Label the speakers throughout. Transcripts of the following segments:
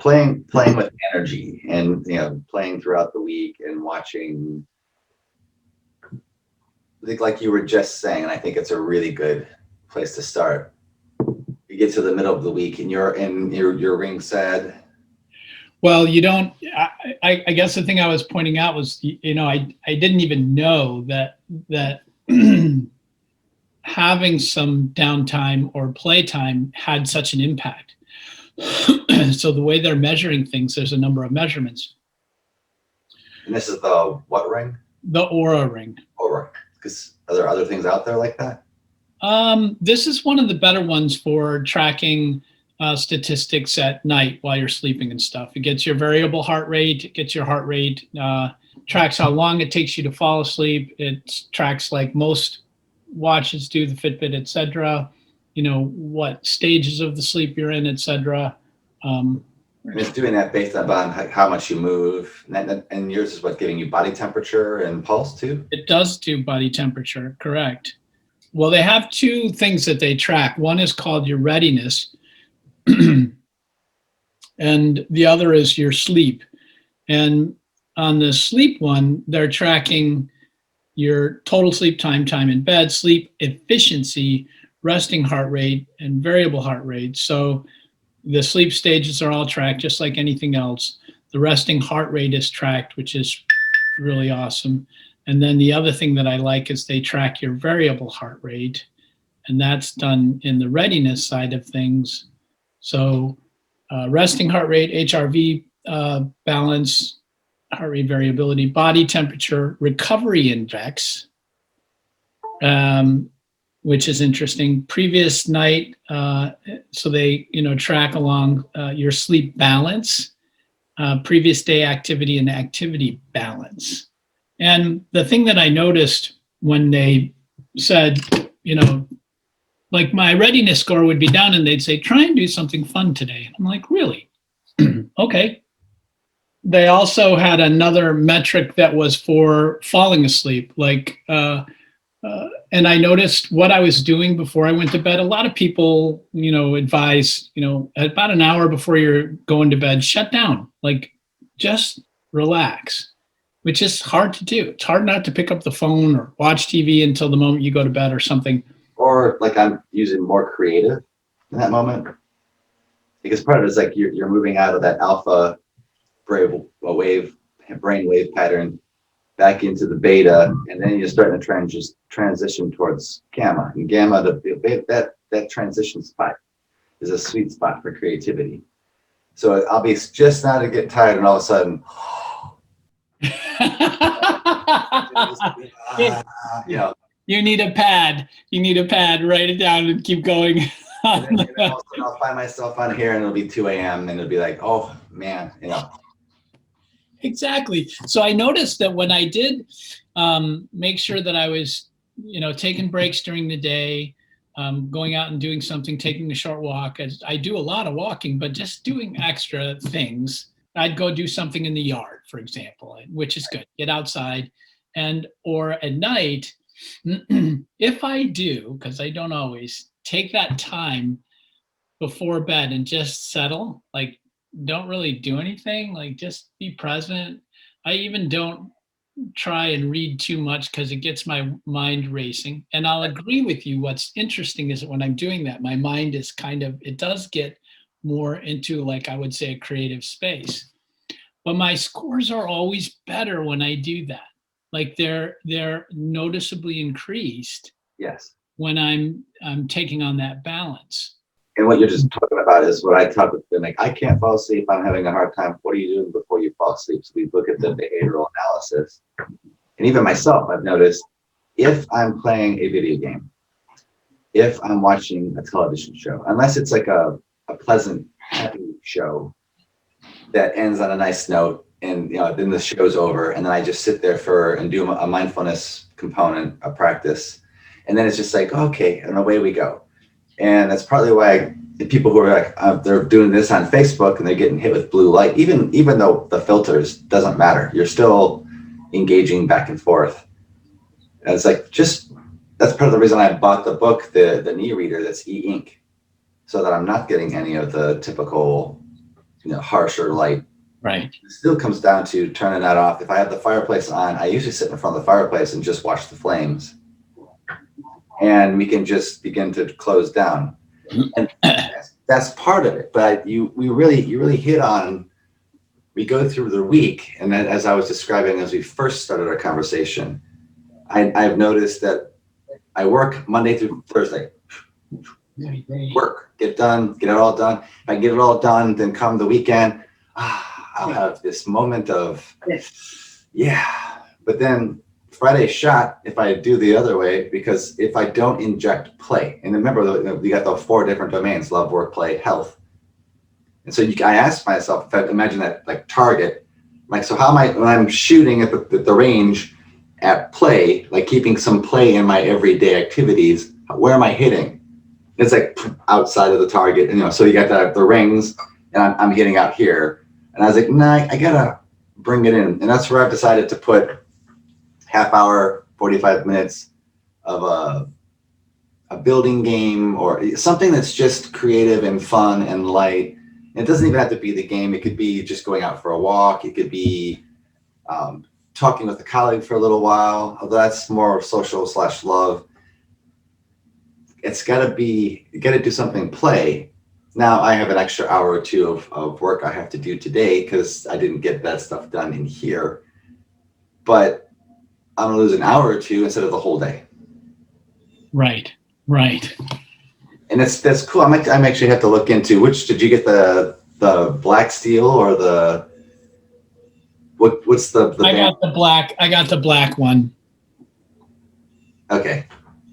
Speaker 1: playing with energy, and playing throughout the week and watching, like you were just saying, and I think it's a really good place to start. You get to the middle of the week and your ring said,
Speaker 2: well, you don't, I guess the thing I was pointing out was, I didn't even know that having some downtime or playtime had such an impact. So the way they're measuring things, there's a number of measurements.
Speaker 1: And this is the what ring?
Speaker 2: The Oura Ring.
Speaker 1: Oura. Because are there other things out there like that?
Speaker 2: This is one of the better ones for tracking statistics at night while you're sleeping and stuff. It gets your variable heart rate, it gets your heart rate, tracks how long it takes you to fall asleep. It tracks, like most watches do, the Fitbit, etc. What stages of the sleep you're in, etc.
Speaker 1: And it's doing that based on how much you move. And yours is what, giving you body temperature and pulse too?
Speaker 2: It does do body temperature, correct. Well, they have two things that they track. One is called your readiness, and the other is your sleep. And on the sleep one, they're tracking your total sleep time in bed, sleep efficiency, resting heart rate, and variable heart rate. So the sleep stages are all tracked just like anything else. The resting heart rate is tracked, which is really awesome. And then the other thing that I like is they track your variable heart rate, and that's done in the readiness side of things. So resting heart rate, HRV balance, heart rate variability, body temperature, recovery index, which is interesting. Previous night, so they track along your sleep balance, previous day activity, and activity balance. And the thing that I noticed when they said, like my readiness score would be down and they'd say, try and do something fun today. And I'm like, really? Okay. They also had another metric that was for falling asleep. And I noticed what I was doing before I went to bed. A lot of people, advise, about an hour before you're going to bed, shut down, like just relax, which is hard to do. It's hard not to pick up the phone or watch TV until the moment you go to bed or something.
Speaker 1: Or like I'm using more creative in that moment. Because part of it is like you're moving out of that alpha brain wave pattern back into the beta, and then you're starting to transition towards gamma. And gamma, that transition spot is a sweet spot for creativity. So I'll be just now to get tired, and all of a sudden,
Speaker 2: you need a pad. You need a pad. Write it down and keep going.
Speaker 1: And then, I'll find myself on here, and it'll be 2 a.m. and it'll be like, oh man,
Speaker 2: Exactly. So I noticed that when I did make sure that I was, taking breaks during the day, going out and doing something, taking a short walk. As I do a lot of walking, but just doing extra things. I'd go do something in the yard, for example, which is good. Get outside, or at night, if I do, because I don't always, take that time before bed and just settle, like don't really do anything, like just be present. I even don't try and read too much because it gets my mind racing. And I'll agree with you. What's interesting is that when I'm doing that, my mind is it does get more into, like, I would say, a creative space. But my scores are always better when I do that. Like they're noticeably increased.
Speaker 1: Yes.
Speaker 2: When I'm taking on that balance.
Speaker 1: And what you're just talking about is what I talk with them. Like, I can't fall asleep. I'm having a hard time. What are you doing before you fall asleep? So we look at the behavioral analysis. And even myself, I've noticed if I'm playing a video game, if I'm watching a television show, unless it's like a pleasant, happy show that ends on a nice note, and then the show's over, and then I just sit there and do a mindfulness component, a practice. And then it's just like, okay, and away we go. And that's partly why the people who are like, they're doing this on Facebook and they're getting hit with blue light, even though the filters doesn't matter, you're still engaging back and forth. And it's like, that's part of the reason I bought the book, the knee reader, that's e-ink, so that I'm not getting any of the typical harsher light.
Speaker 2: Right.
Speaker 1: It still comes down to turning that off. If I have the fireplace on, I usually sit in front of the fireplace and just watch the flames. And we can just begin to close down. And that's part of it. But you really hit on, we go through the week. And then, as I was describing as we first started our conversation, I've noticed that I work Monday through Thursday. Work, get it all done. If I get it all done, then come the weekend, I'll have this moment of, yeah. But then Friday shot if I do the other way, because if I don't inject play, and remember, you got the 4 different domains: love, work, play, health. And so I asked myself, if I imagine that like target, like, so how am I, when I'm shooting at the range at play, like keeping some play in my everyday activities, where am I hitting? It's like outside of the target, so you got the rings, and I'm hitting out here. And I was like, nah, I gotta bring it in. And that's where I've decided to put half hour, 45 minutes of a building game, or something that's just creative and fun and light. It doesn't even have to be the game. It could be just going out for a walk. It could be talking with a colleague for a little while, although that's more social / love. It's gotta be, you gotta do something play. Now I have an extra hour or 2 of work I have to do today because I didn't get that stuff done in here. But I'm gonna lose an hour or 2 instead of the whole day.
Speaker 2: Right.
Speaker 1: And that's cool. I actually have to look into which, did you get the black steel or the what's the
Speaker 2: I got the black. I got the black one.
Speaker 1: Okay.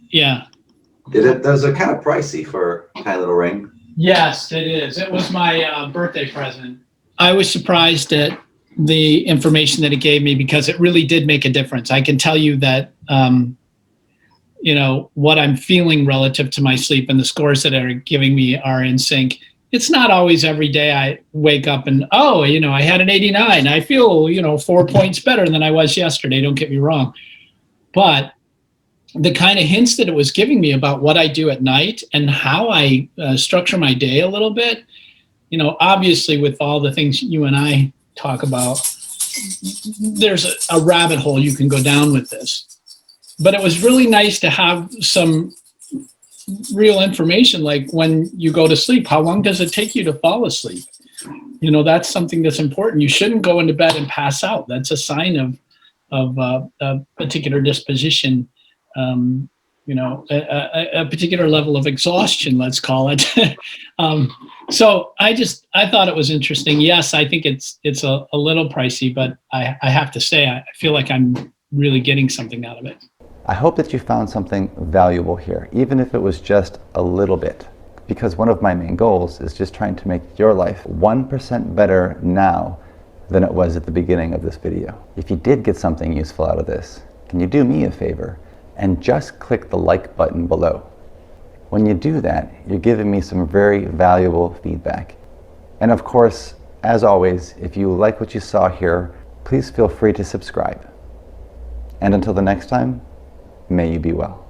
Speaker 2: Yeah.
Speaker 1: Those are kind of pricey for a tiny little ring.
Speaker 2: Yes, it is. It was my birthday present. I was surprised at the information that it gave me, because it really did make a difference. I can tell you that, what I'm feeling relative to my sleep and the scores that are giving me are in sync. It's not always every day I wake up and, I had an 89. I feel, 4 points better than I was yesterday. Don't get me wrong. But the kind of hints that it was giving me about what I do at night and how I structure my day a little bit, obviously with all the things you and I talk about, there's a rabbit hole you can go down with this. But it was really nice to have some real information, like when you go to sleep, how long does it take you to fall asleep? That's something that's important. You shouldn't go into bed and pass out. That's a sign of a particular disposition. A particular level of exhaustion, let's call it. So I thought it was interesting. Yes, I think it's a little pricey, but I have to say, I feel like I'm really getting something out of it.
Speaker 3: I hope that you found something valuable here, even if it was just a little bit, because one of my main goals is just trying to make your life 1% better now than it was at the beginning of this video. If you did get something useful out of this, can you do me a favor and just click the like button below? When you do that, you're giving me some very valuable feedback. And of course, as always, if you like what you saw here, please feel free to subscribe. And until the next time, may you be well.